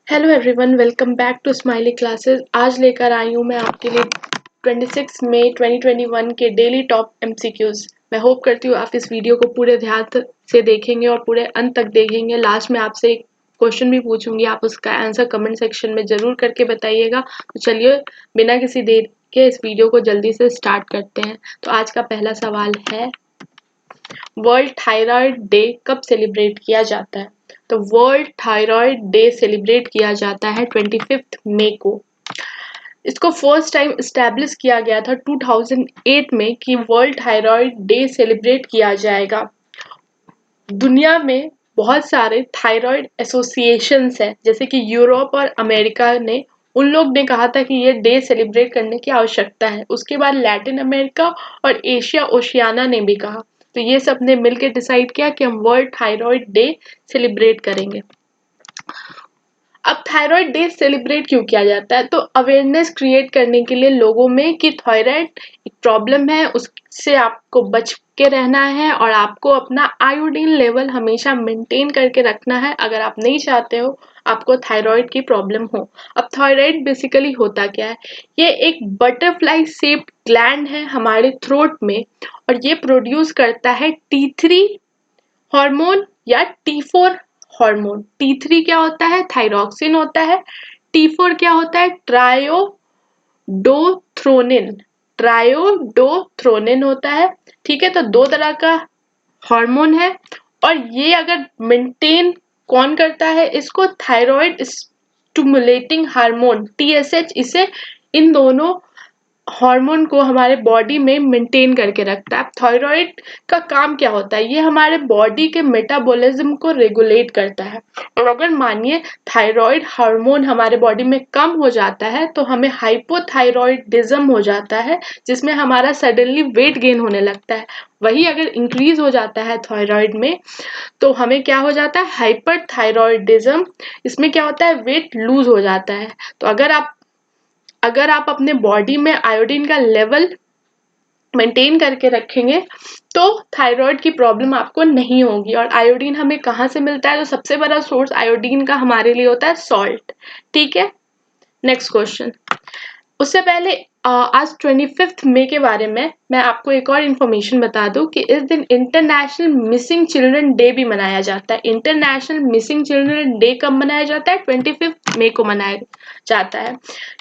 Hello everyone, welcome back to smiley classes. आज लेकर आई हूँ मैं आपके लिए 26 मई 2021 के डेली टॉप एमसीक्यूज। मैं होप करती हूँ आप इस वीडियो को पूरे ध्यान से देखेंगे और पूरे अंत तक देखेंगे। लास्ट में आपसे एक क्वेश्चन भी पूछूंगी, आप उसका आंसर कमेंट सेक्शन में ज़रूर करके बताइएगा। तो चलिए बिना किसी देर के इस वीडियो को जल्दी से स्टार्ट करते हैं। तो आज का पहला सवाल है, वर्ल्ड थायराइड डे कब सेलिब्रेट किया जाता है? तो वर्ल्ड थायराइड डे सेलिब्रेट किया जाता है 25 मई को। इसको फर्स्ट टाइम इस्टेब्लिश किया गया था 2008 में कि वर्ल्ड थायराइड डे सेलिब्रेट किया जाएगा। दुनिया में बहुत सारे थायराइड एसोसिएशंस हैं, जैसे कि यूरोप और अमेरिका ने, उन लोग ने कहा था कि ये डे सेलिब्रेट करने की आवश्यकता है। उसके बाद लैटिन अमेरिका और एशिया ओशियाना ने भी कहा। तो ये सब ने मिलकर डिसाइड किया कि हम वर्ल्ड थायराइड डे सेलिब्रेट करेंगे। अब थायराइड डे सेलिब्रेट क्यों किया जाता है? तो अवेयरनेस क्रिएट करने के लिए लोगों में कि थायराइड एक प्रॉब्लम है, उससे आपको बच के रहना है और आपको अपना आयोडीन लेवल हमेशा मेंटेन करके रखना है अगर आप नहीं चाहते हो आपको थायराइड की प्रॉब्लम हो। अब थायराइड बेसिकली होता क्या है? ये एक बटरफ्लाई शेप्ड ग्लैंड है हमारे थ्रोट में और ये प्रोड्यूस करता है T3 हार्मोन या T4 हार्मोन। T3 क्या होता है? थायरॉक्सिन होता है। T4 क्या होता है? ट्रायोडोथ्रोनिन। ट्रायोडोथ्रोनिन होता है। ठीक है, तो दो तरह का हार्मोन है और ये अगर मेंटेन कौन करता है इसको? थायराइड स्टिमुलेटिंग हार्मोन TSH इसे, इन दोनों हार्मोन को हमारे बॉडी में मेंटेन करके रखता है। थायराइड का काम क्या होता है? ये हमारे बॉडी के मेटाबॉलिज्म को रेगुलेट करता है और अगर मानिए थायराइड हार्मोन हमारे बॉडी में कम हो जाता है तो हमें हाइपोथायराइडिज्म हो जाता है, जिसमें हमारा सडनली वेट गेन होने लगता है। वही अगर इंक्रीज हो जाता है थायराइड में तो हमें क्या हो जाता है? हाइपरथायराइडिज्म। इसमें क्या होता है? वेट लूज हो जाता है। तो अगर आप अपने बॉडी में आयोडीन का लेवल मेंटेन करके रखेंगे तो थायराइड की प्रॉब्लम आपको नहीं होगी। और आयोडीन हमें कहाँ से मिलता है? तो सबसे बड़ा सोर्स आयोडीन का हमारे लिए होता है सॉल्ट। ठीक है, नेक्स्ट क्वेश्चन। उससे पहले आज 25 मई के बारे में मैं आपको एक और इन्फॉर्मेशन बता दूं कि इस दिन इंटरनेशनल मिसिंग चिल्ड्रन डे भी मनाया जाता है। इंटरनेशनल मिसिंग चिल्ड्रन डे कब मनाया जाता है? 25 मई को मनाया जाता है।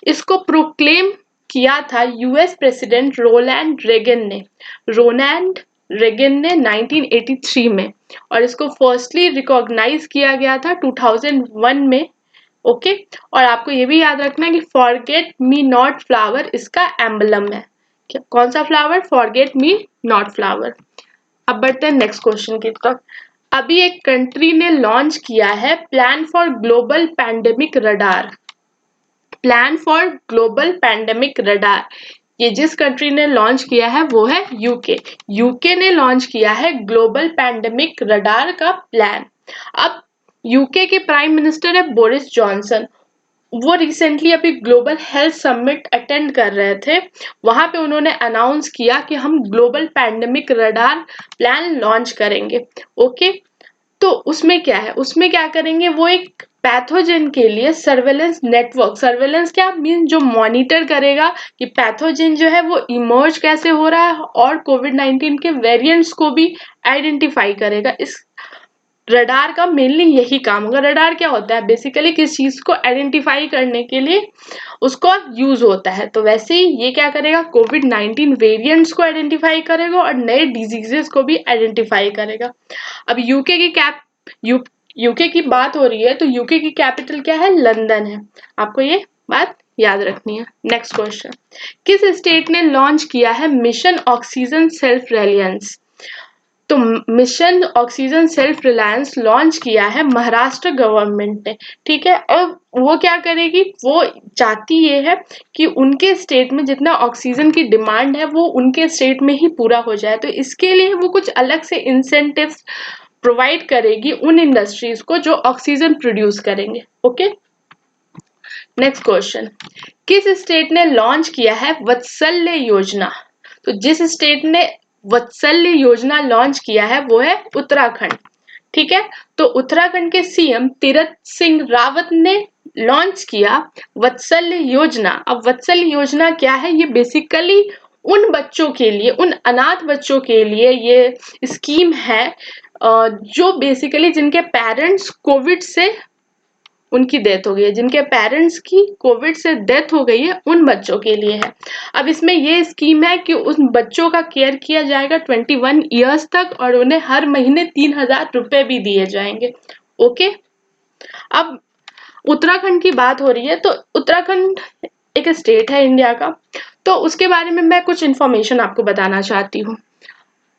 इसको प्रोक्लेम किया था यूएस प्रेसिडेंट रोनाल्ड रेगन ने 1983 में और इसको फर्स्टली रिकॉग्नाइज किया गया था 2001 में। ओके, और आपको ये भी याद रखना है कि फॉरगेट मी नॉट फ्लावर इसका एम्बलम है। कौन सा flower? Forget me not flower. अब बढ़ते हैं नेक्स्ट क्वेश्चन की तरफ। अभी एक कंट्री ने लॉन्च किया है plan for global pandemic radar. Plan for global pandemic radar, ये जिस कंट्री ने लॉन्च किया है वो है यूके। यूके ने लॉन्च किया है ग्लोबल पैंडेमिक रडार का प्लान। अब यूके के प्राइम मिनिस्टर है बोरिस जॉनसन। वो रिसेंटली अभी ग्लोबल हेल्थ समिट अटेंड कर रहे थे। वहां पे उन्होंने अनाउंस किया कि हम global pandemic radar plan launch करेंगे। ओके, तो उसमें क्या है? उसमें क्या करेंगे? वो एक पैथोजन के लिए सर्वेलेंस नेटवर्क, सर्वेलेंस क्या मीन, जो मॉनिटर करेगा कि पैथोजन जो है वो इमर्ज कैसे हो रहा है और कोविड-19 के वेरिएंट्स को भी आइडेंटिफाई करेगा। इस रडार का मेनली यही काम होगा। रडार क्या होता है? बेसिकली किस चीज को आइडेंटिफाई करने के लिए उसको यूज होता है। तो वैसे ही ये क्या करेगा? कोविड-19 वेरिएंट्स को आइडेंटिफाई करेगा और नए डिजीजेस को भी आइडेंटिफाई करेगा। अब यूके की बात हो रही है तो यूके की कैपिटल क्या है? लंदन है। आपको ये बात याद रखनी है। नेक्स्ट क्वेश्चन, किस स्टेट ने लॉन्च किया है मिशन ऑक्सीजन सेल्फ रिलायंस? तो mission oxygen self reliance launch किया है महाराष्ट्र गवर्नमेंट ने। ठीक है, अब वो क्या करेगी? वो चाहती ये है कि उनके स्टेट में जितना ऑक्सीजन की डिमांड है वो उनके स्टेट में ही पूरा हो जाए। तो इसके लिए वो कुछ अलग से इंसेंटिव्स प्रोवाइड करेगी उन इंडस्ट्रीज को जो ऑक्सीजन प्रोड्यूस करेंगे। ओके, नेक्स्ट क्वेश्चन, किस स्टेट ने लॉन्च किया है वत्सल्य योजना? तो जिस स्टेट ने वत्सल्य योजना लॉन्च किया है वो है उत्तराखंड। ठीक है, तो उत्तराखंड के सीएम तीरथ सिंह रावत ने लॉन्च किया वत्सल्य योजना। अब वत्सल्य योजना क्या है? ये बेसिकली उन बच्चों के लिए, उन अनाथ बच्चों के लिए ये स्कीम है जो बेसिकली जिनके पेरेंट्स कोविड से उनकी डेथ हो गई है, जिनके पेरेंट्स की कोविड से डेथ हो गई है, उन बच्चों के लिए है। अब इसमें ये स्कीम है कि उन बच्चों का केयर किया जाएगा 21 ईयर्स तक और उन्हें हर महीने 3,000 रुपए भी दिए जाएंगे। ओके, अब उत्तराखंड की बात हो रही है, तो उत्तराखंड एक स्टेट है इंडिया का, तो उसके बारे में मैं कुछ इन्फॉर्मेशन आपको बताना चाहती हूँ।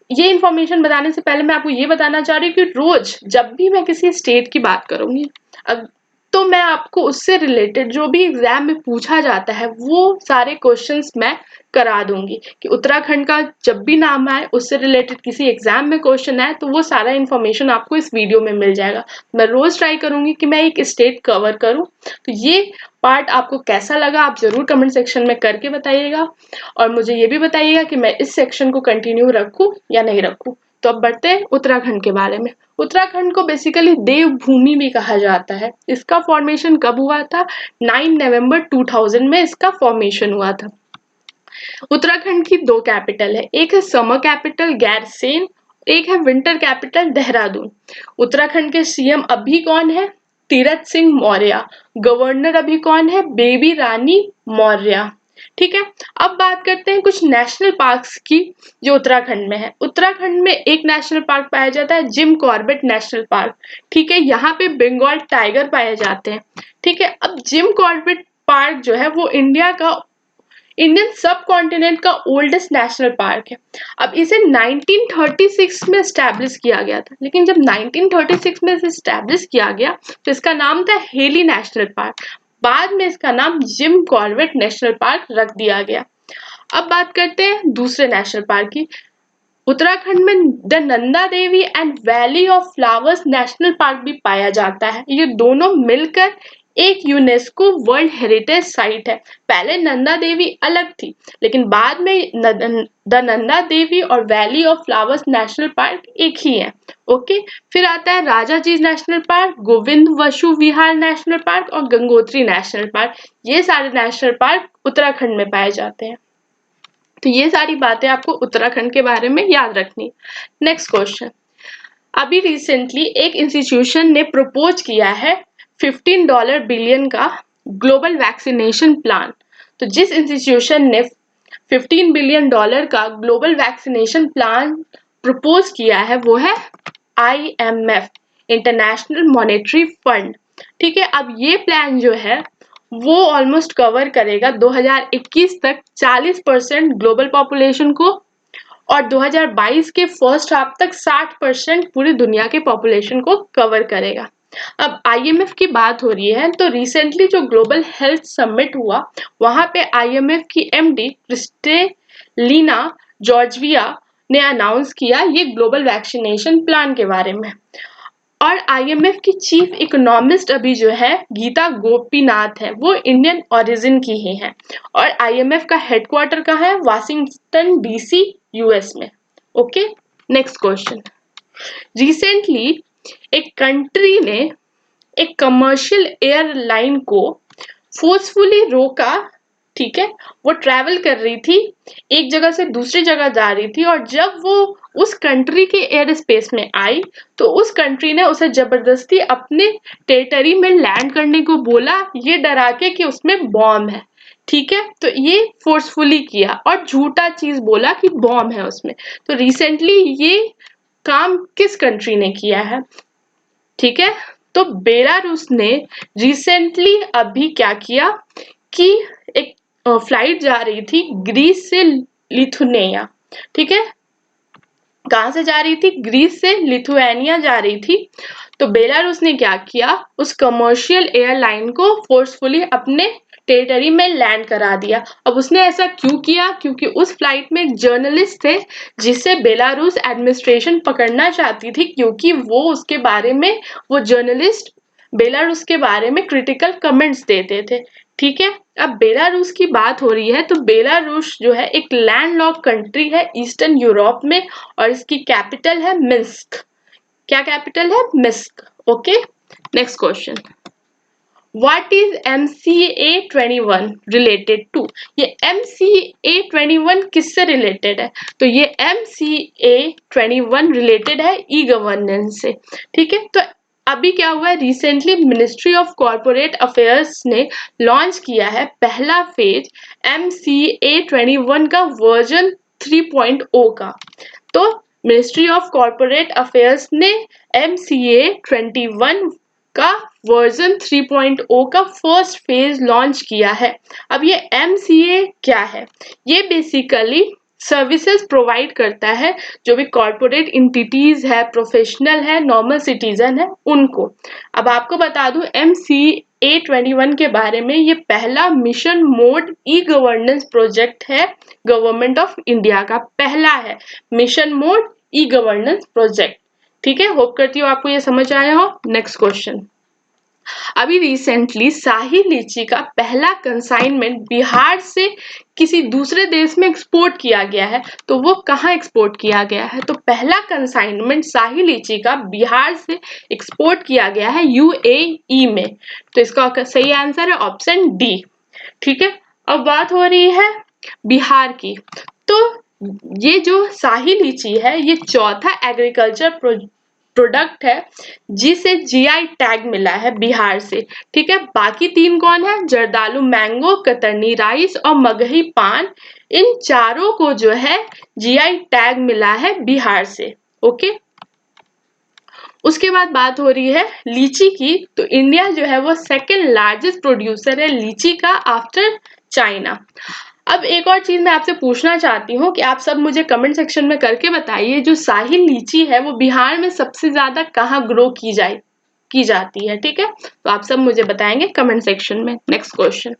ये इन्फॉर्मेशन बताने से पहले मैं आपको ये बताना चाह रही हूँ कि रोज जब भी मैं किसी स्टेट की बात करूंगी तो मैं आपको उससे रिलेटेड जो भी एग्जाम में पूछा जाता है वो सारे क्वेश्चंस मैं करा दूंगी कि उत्तराखंड का जब भी नाम आए, उससे रिलेटेड किसी एग्जाम में क्वेश्चन आए, तो वो सारा इन्फॉर्मेशन आपको इस वीडियो में मिल जाएगा। मैं रोज ट्राई करूंगी कि मैं एक स्टेट कवर करूं। तो ये पार्ट आपको कैसा लगा आप जरूर कमेंट सेक्शन में करके बताइएगा और मुझे ये भी बताइएगा कि मैं इस सेक्शन को कंटिन्यू रखूं या नहीं रखूं। तो अब बढ़ते हैं उत्तराखंड के बारे में। उत्तराखंड को बेसिकली देवभूमि भी कहा जाता है। इसका फॉर्मेशन कब हुआ था? 9 नवंबर 2000 में इसका फॉर्मेशन हुआ था। उत्तराखंड की दो कैपिटल है, एक है समर कैपिटल गैरसेन, एक है विंटर कैपिटल देहरादून। उत्तराखंड के सीएम अभी कौन है? तीरथ सिंह मौर्य। गवर्नर अभी कौन है? बेबी रानी मौर्य। ठीक है, अब बात करते हैं कुछ नेशनल पार्क्स की जो उत्तराखंड में है। उत्तराखंड में एक नेशनल पार्क पाया जाता है जिम कॉर्बेट नेशनल पार्क। ठीक है, यहाँ पे बंगाल टाइगर पाए जाते हैं। ठीक है, अब जिम कॉर्बेट पार्क जो है वो इंडियन सब कॉन्टिनेंट का ओल्डेस्ट नेशनल पार्क है। अब इसे 1936 में स्टैब्लिश किया गया था, लेकिन जब 1936 में इसे स्टैब्लिश किया गया तो इसका नाम था हेली नेशनल पार्क। बाद में इसका नाम जिम कॉर्बेट नेशनल पार्क रख दिया गया। अब बात करते हैं दूसरे नेशनल पार्क की। उत्तराखंड में the Nanda Devi and valley of flowers national park भी पाया जाता है। ये दोनों मिलकर एक यूनेस्को वर्ल्ड हेरिटेज साइट है। पहले नंदा देवी अलग थी, लेकिन बाद में द नंदा देवी और valley of flowers national park एक ही है। ओके, फिर आता है राजा जी नेशनल पार्क, गोविंद वसु विहार नेशनल पार्क और गंगोत्री नेशनल पार्क। ये सारे नेशनल पार्क उत्तराखंड में पाए जाते हैं। तो ये सारी बातें आपको उत्तराखंड के बारे में याद रखनी। नेक्स्ट क्वेश्चन, अभी रिसेंटली एक इंस्टीट्यूशन ने प्रपोज किया है $15 बिलियन का ग्लोबल वैक्सीनेशन प्लान। तो जिस इंस्टीट्यूशन ने $15 बिलियन का ग्लोबल वैक्सीनेशन प्लान प्रपोज किया है वो है IMF, इंटरनेशनल मॉनेटरी फंड। ठीक है, अब ये प्लान जो है वो ऑलमोस्ट कवर करेगा 2021 तक 40% ग्लोबल पॉपुलेशन को और 2022 के फर्स्ट हाफ तक 60% पूरी दुनिया के पॉपुलेशन को कवर करेगा। अब IMF की बात हो रही है तो रिसेंटली जो ग्लोबल हेल्थ समिट हुआ वहां पे IMF की MD क्रिस्टेलिना जॉर्जिया ने अनाउंस किया ये ग्लोबल वैक्सीनेशन प्लान के बारे में। और IMF की चीफ इकोनॉमिस्ट अभी जो है गीता गोपीनाथ है, वो इंडियन ओरिजिन की ही है और IMF का हेडक्वार्टर कहाँ है? वाशिंगटन DC US में। ओके, नेक्स्ट क्वेश्चन, रिसेंटली एक कंट्री ने एक कमर्शियल एयरलाइन को फोर्सफुली रोका। ठीक है, वो ट्रैवल कर रही थी, एक जगह से दूसरी जगह जा रही थी और जब वो उस कंट्री के एयर स्पेस में आई तो उस कंट्री ने उसे जबरदस्ती अपने टेरिटरी में लैंड करने को बोला, ये डरा के कि उसमें बॉम्ब है। ठीक है, तो ये फोर्सफुली किया और झूठा चीज बोला कि बॉम्ब है उसमें। तो रिसेंटली ये काम किस कंट्री ने किया है? ठीक है, तो बेलारूस ने रिसेंटली अभी क्या किया कि एक फ्लाइट जा रही थी ग्रीस से लिथुआनिया। ठीक है, कहाँ से जा रही थी? ग्रीस से लिथुआनिया जा रही थी। तो बेलारूस ने क्या किया, उस कमर्शियल एयरलाइन को फोर्सफुली अपने टेरिटरी में लैंड करा दिया। अब उसने ऐसा क्यों किया? क्योंकि उस फ्लाइट में एक जर्नलिस्ट थे जिसे बेलारूस एडमिनिस्ट्रेशन पकड़ना चाहती थी क्योंकि वो उसके बारे में, वो जर्नलिस्ट बेलारूस के बारे में क्रिटिकल कमेंट्स देते थे। ठीक है, अब बेलारूस की बात हो रही है तो बेलारूस जो है एक लैंडलॉक्ड कंट्री है ईस्टर्न यूरोप में और इसकी कैपिटल है मिन्स्क। क्या कैपिटल है? Minsk. Okay, next question, What is MCA 21 related to? ये MCA 21 किससे रिलेटेड है? तो ये MCA 21 रिलेटेड है ई गवर्नेंस से, ठीक है। तो अभी क्या हुआ है, recently ministry of corporate affairs ने लॉन्च किया है पहला फेज MCA 21 का वर्जन 3.0 का। तो मिनिस्ट्री ऑफ कॉर्पोरेट अफेयर्स ने MCA 21 का वर्जन 3.0 का फर्स्ट फेज लॉन्च किया है। अब ये MCA क्या है? ये बेसिकली सर्विसेज प्रोवाइड करता है जो भी कॉर्पोरेट इंटिटीज है, प्रोफेशनल है, नॉर्मल सिटीजन है, उनको। अब आपको बता दूं MCA 21 के बारे में, ये पहला mission mode e governance project है गवर्नमेंट ऑफ इंडिया का, पहला है mission mode e governance project, ठीक है। होप करती हूँ आपको ये समझ आया हो। नेक्स्ट क्वेश्चन, अभी रिसेंटली शाही लीची का पहला कंसाइनमेंट बिहार से किसी दूसरे देश में एक्सपोर्ट किया गया है, तो वो कहाँ एक्सपोर्ट किया गया है? तो पहला कंसाइनमेंट शाही लीची का बिहार से एक्सपोर्ट किया गया है UAE में। तो इसका सही आंसर है ऑप्शन डी, ठीक है। अब बात हो रही है बिहार की। तो ये जो शाही लीची है ये चौथा एग्रीकल्चर प्रोडक्ट है जिसे GI टैग मिला है बिहार से, ठीक है। बाकी तीन कौन है? जर्दालू मैंगो, कतरनी राइस और मगही पान। इन चारों को जो है GI टैग मिला है बिहार से, ओके। उसके बाद बात हो रही है लीची की। तो इंडिया जो है वो सेकेंड लार्जेस्ट प्रोड्यूसर है लीची का आफ्टर चाइना। अब एक और चीज मैं आपसे पूछना चाहती हूँ कि आप सब मुझे कमेंट सेक्शन में करके बताइए, जो शाही लीची है वो बिहार में सबसे ज्यादा कहाँ ग्रो की जाती है, ठीक है। तो आप सब मुझे बताएंगे कमेंट सेक्शन में। Next question,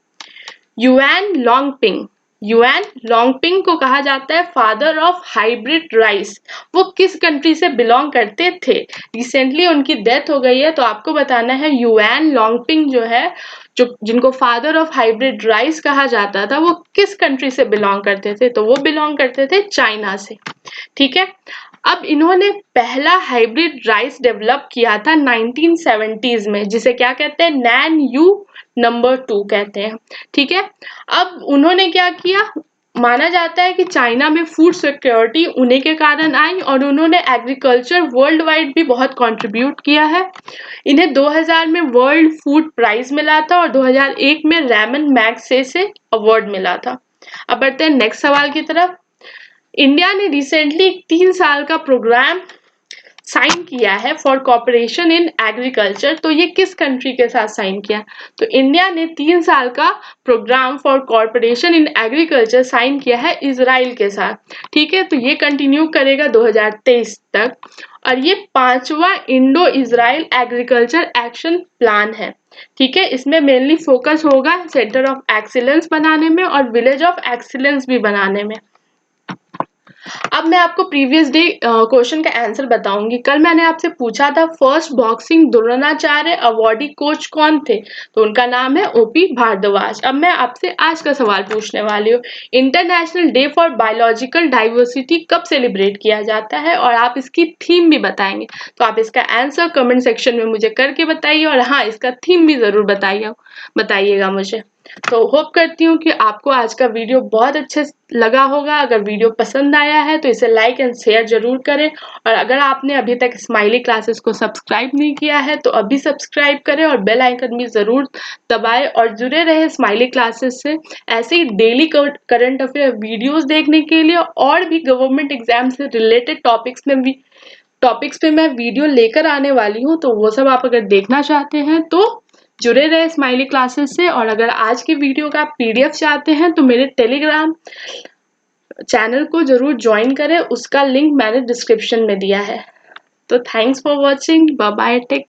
Yuan Longping. Yuan Longping को कहा जाता है फादर ऑफ हाइब्रिड राइस। वो किस कंट्री से बिलोंग करते थे? रिसेंटली उनकी डेथ हो गई है, तो आपको बताना है युआन लॉन्गपिंग जो है, जो जिनको फादर ऑफ हाइब्रिड राइस कहा जाता था, वो किस कंट्री से बिलोंग करते थे? तो वो बिलोंग करते थे चाइना से, ठीक है। अब इन्होंने पहला हाइब्रिड राइस डेवलप किया था 1970s में, जिसे क्या कहते हैं? नैन यू नंबर 2 कहते हैं, ठीक है। अब उन्होंने क्या किया, माना जाता है कि चाइना में फूड सिक्योरिटी उन्हीं के कारण आई, और उन्होंने एग्रीकल्चर वर्ल्ड वाइड भी बहुत कंट्रीब्यूट किया है। इन्हें 2000 में वर्ल्ड फूड प्राइज मिला था और 2001 में रैमन मैग्सेसे से अवार्ड मिला था। अब बढ़ते हैं नेक्स्ट सवाल की तरफ। इंडिया ने रिसेंटली 3 साल का प्रोग्राम साइन किया है फॉर कॉपरेशन इन एग्रीकल्चर। तो ये किस कंट्री के साथ साइन किया? तो इंडिया ने 3 साल का program for cooperation in agriculture sign किया है इजराइल के साथ, ठीक है। तो ये कंटिन्यू करेगा 2023 तक, और ये 5वां Indo Israel agriculture action plan है, ठीक है। इसमें मेनली फोकस होगा सेंटर ऑफ एक्सीलेंस बनाने में और विलेज ऑफ एक्सीलेंस भी बनाने में। अब मैं आपको प्रीवियस डे क्वेश्चन का आंसर बताऊंगी। कल मैंने आपसे पूछा था first boxing Dronacharya awardee coach कौन थे? तो उनका नाम है OP भारद्वाज। अब मैं आपसे आज का सवाल पूछने वाली हूँ, international day for biological diversity कब सेलिब्रेट किया जाता है? और आप इसकी थीम भी बताएंगे। तो आप इसका आंसर कमेंट सेक्शन में मुझे करके बताइए, और हाँ, इसका थीम भी जरूर बताइएगा मुझे। तो होप करती हूँ कि आपको आज का वीडियो बहुत अच्छे लगा होगा। अगर वीडियो पसंद आया है तो इसे लाइक एंड शेयर जरूर करें, और अगर आपने अभी तक स्माइली क्लासेस को सब्सक्राइब नहीं किया है तो अभी सब्सक्राइब करें और बेल आइकन भी जरूर दबाएं, और जुड़े रहे स्माइली क्लासेस से ऐसे ही डेली करंट अफेयर वीडियोस देखने के लिए। और भी गवर्नमेंट एग्जाम से रिलेटेड टॉपिक्स पे मैं वीडियो लेकर आने वाली हूँ, तो वो सब आप अगर देखना चाहते हैं तो जुड़े रहे स्माइली क्लासेस से। और अगर आज की वीडियो का PDF चाहते हैं तो मेरे टेलीग्राम चैनल को जरूर ज्वाइन करें, उसका लिंक मैंने डिस्क्रिप्शन में दिया है। तो thanks for watching, bye bye, take